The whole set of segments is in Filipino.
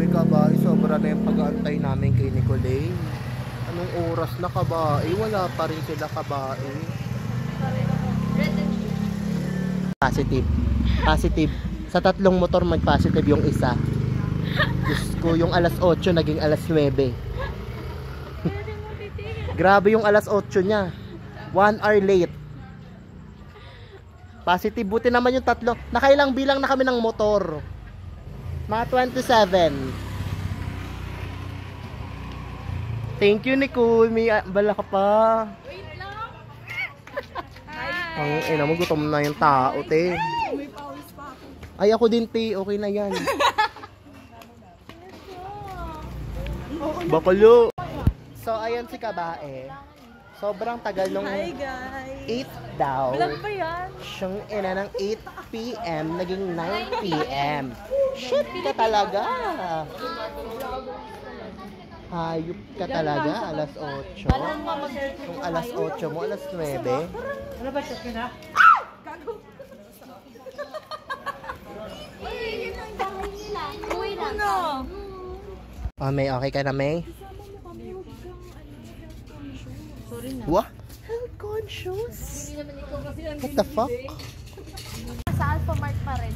Grabe ka ba? Sobra na yung pag-aantay namin kay Nicole. Anong oras na kabae? Wala pa rin sila kabae. Positive. Positive. Sa tatlong motor mag-positive yung isa. Diyos ko, yung alas 8 naging alas 9. Grabe yung alas 8 niya. 1 hour late. Positive. Buti naman yung tatlo. Nakailang bilang na kami ng motor. Mga 27. Thank you, Nicole. May bala ka pa. Wait lang. Ang ina mo, gutom na yung tao, te. May pawis pa ako. Ay, ako din, te. Okay na yan. Bakulo. So, ayan si Kabae. Sobrang tagal nung Hi, guys. 8 daw. Vlog ba yan? Siyang ina ng 8 p.m. naging 9 p.m. Shit ka talaga. Hayop ka talaga. Alas 8. Kung alas 8 mo, alas 9. Ano ba siya kina? Uy na. Oh, May, okay ka na, May? Sorry na. What? Health conscious? What the fuck? Sa Alpha Mart pa rin.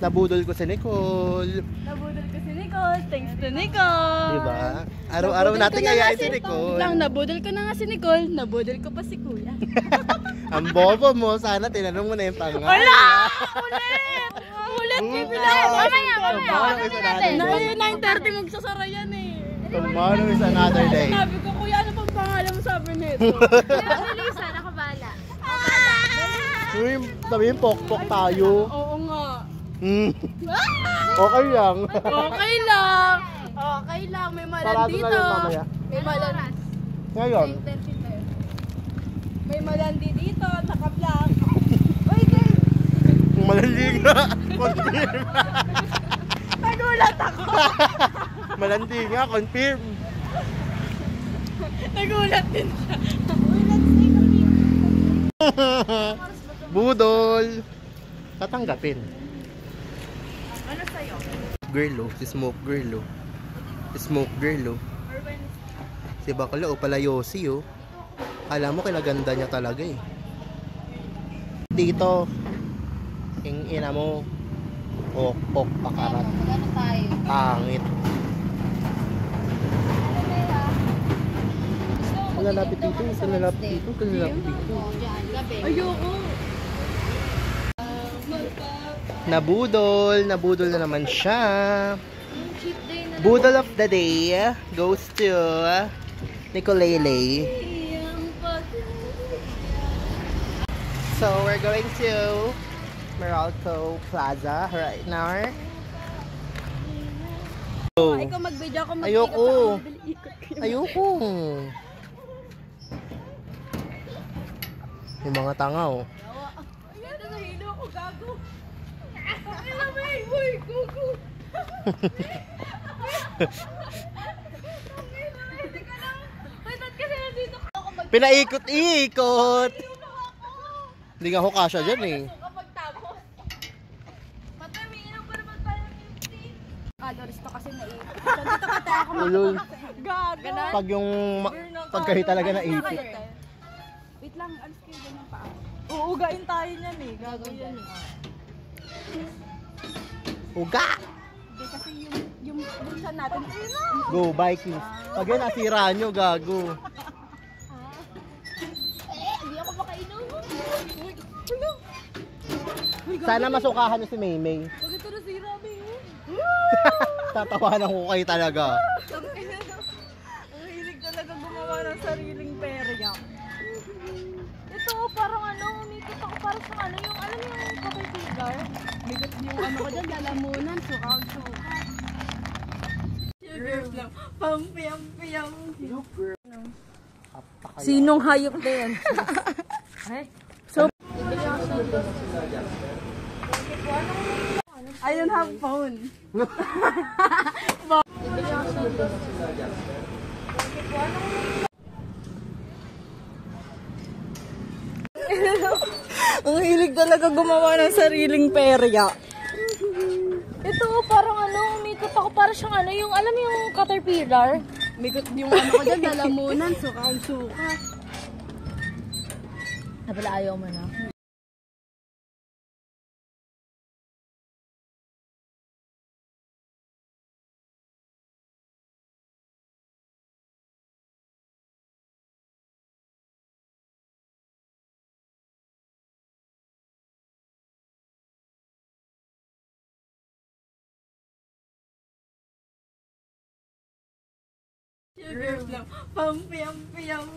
Nabudol ko si Nicole. Nabudol ko si Nicole. Thanks to Nicole. Diba? Araw-araw natin ayayin si Nicole. Lang, nabudol ko na nga si Nicole. Nabudol ko pa si Kuya. Ang bobo mo. Sana tinanong mo na yung pangalan. Wala! Ulit! Ulit! Mamaya! Ano natin? 9:30 magsasara yan eh. Tomorrow is another day. Sabi ko, Kuya, ano pang pangalan mo sabi nito? Si Lisa, nakabala. Uy, sabihin pokpok tayo. Oo nga. Okay lang. Okay lang. Okay lang. May malan Sarado dito. na yun mamaya. May malan. Ngayon. May malandi dito. Naka-vlog. Uy, guys. Malandi nga. Confirm. Nagulat ako. Malandi nga. Confirm. Nagulat din siya. Budol. Tatanggapin. Ano sa'yo? Girl, oh. Si Smoke Girl, oh. Si Smoke Girl, oh. Si Bakla, oh. Pala Yossi, oh. Alam mo, kinaganda niya talaga, eh. Dito. King ina mo. Pok-pok pakarat. Magano tayo? Pangit. Kalalapit dito. Kalalapit dito. Kalalapit dito. Ayoko. Nabudol. Nabudol na naman siya. Cheat day na. Budol of the day goes to Nicolele. So we're going to Meralco Plaza right now. So, Ikaw mag-video ako mag-ikot. ayoko. Ikot. Ayoko. Yung mga tanga, oh. Ayan, nahilo ako, gago. Alam mo, uy, gugu. Pinaikot-ikot. Hindi nga ako kasya dyan, eh. Patay, may inom pa naman tayo ng music. Calories to kasi naikot. Dito ka tayo ako Ulol. gago. Pag yung pagkahi talaga na ikot. Wait lang, alis kayo dyan ng paa. Uugain tayo niyan eh. Gago yan eh. Uga! Hindi kasi yung bulsa natin. Go, Vikings. Pag yan nasira nyo, gago. Hindi ako makainom. Sana masukahan nyo si Maymay. Pag ito nasira, baby. Tatawanan ko kayo talaga. Ang hilig talaga gumawa ng sariling perya. Ito, parang ano, umikot ako parang sa ano, yung alam yung kapay cigar. Bigat yung ano ko dyan, lalamunan, sukag-sukag. Sugar lang, pang-piyang-piyang. Sinong hayop na yan? So, I don't have phone. Ang hilig talaga gumawa ng sariling perya. Ito, parang ano, umikot ako ako para siyang ano, yung alam mo yung caterpillar. Bigot yung ano ko dyan, lalamunan, suka. Habala ayaw mo na. Sugar lang. Pang piyang-piyang.